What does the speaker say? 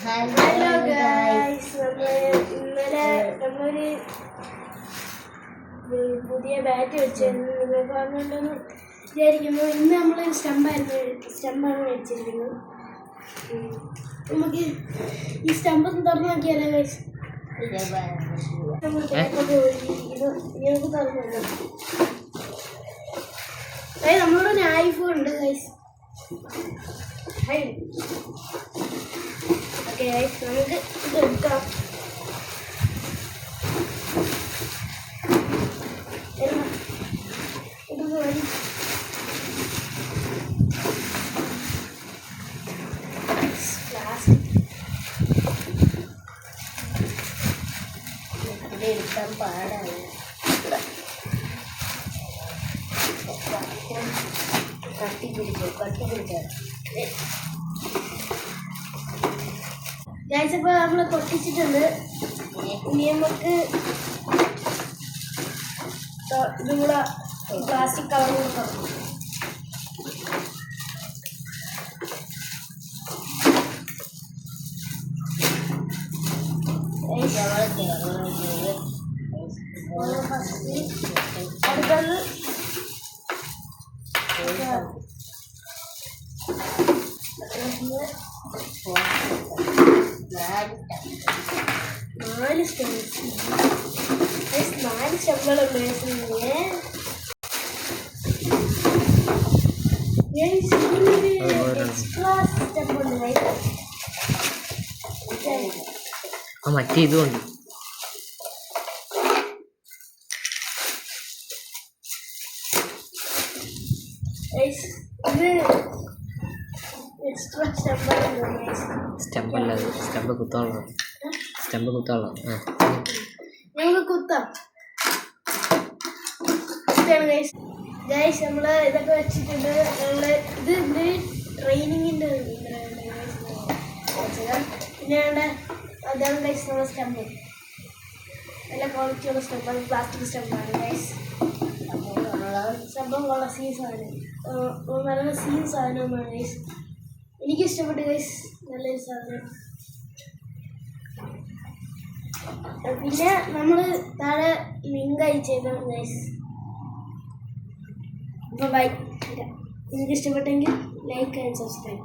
Hello guys, നമ്മളൊരു പുതിയ bat വെച്ചായിരുന്നു. നിങ്ങൾക്ക് കാണുന്നുണ്ടെന്ന് വിചാരിക്കുന്നു. ഇന്ന് നമ്മൾ സ്റ്റമ്പാണ് മേടിച്ചിരിക്കുന്നത്. നമുക്ക് ഈ സ്റ്റമ്പ് തുറന്നു നോക്കിയാലോ ഗൈസ്? നമ്മൾ പേപ്പൊക്കെ ഒഴിച്ചിരിക്കുന്നു. നിങ്ങൾക്ക് തുറന്നു നോക്കാം. നമ്മളോട് ഒരു ഐഫോൺ ഉണ്ട് ഗൈസ്. ഓക്കെ ഗൈസ്, നമുക്ക് ഇത് എടുക്കാം. എടുക്കാൻ പാടാണ്. കട്ടി പിടിച്ചോ. ഇപ്പോൾ നമ്മൾ പൊട്ടിച്ചിട്ടുണ്ട്. ഇനി നമുക്ക് ഇതും കൂടെ പ്ലാസ്റ്റിക് കവർ കൊടുക്കാം. അടുത്തത് നാല് സ്റ്റെപ്പുകളുണ്ട്. എക്സ്ട്രാ സ്റ്റെപ്പ് ഉണ്ട്. മറ്റേ ഇതുണ്ട്. ഇത് എക്സ്ട്രാ സ്റ്റെമ്പല്ല, സ്റ്റെമ്പ് കുത്താനുള്ള. ഞങ്ങൾക്ക് കുത്താം. ഗൈസ്, നമ്മള് ഇതൊക്കെ വെച്ചിട്ടുണ്ട്. നമ്മള് ഇത് ട്രെയിനിങ്ങിന്റെ പിന്നെ അതാണ് ഗൈസ് നമ്മുടെ സ്റ്റെമ്പ്. നല്ല ക്വാളിറ്റിയുള്ള സ്റ്റെമ്പാണ്, പ്ലാസ്റ്റിക് സ്റ്റെമ്പാണ് ഗൈസ്. സംഭവം വളരെ സീസാണ്, നല്ല സീൻ സാധനമാണ് ഗൈസ്. എനിക്കിഷ്ടപ്പെട്ടു ഗൈസ്, നല്ലൊരു സാധനം. പിന്നെ നമ്മൾ താഴെ ലിങ്ക് അയച്ചേക്കാം ഗൈസ്. അപ്പോൾ ബൈ. നിങ്ങൾക്ക് ഇഷ്ടപ്പെട്ടെങ്കിൽ ലൈക്ക് ആൻഡ് സബ്സ്ക്രൈബ്.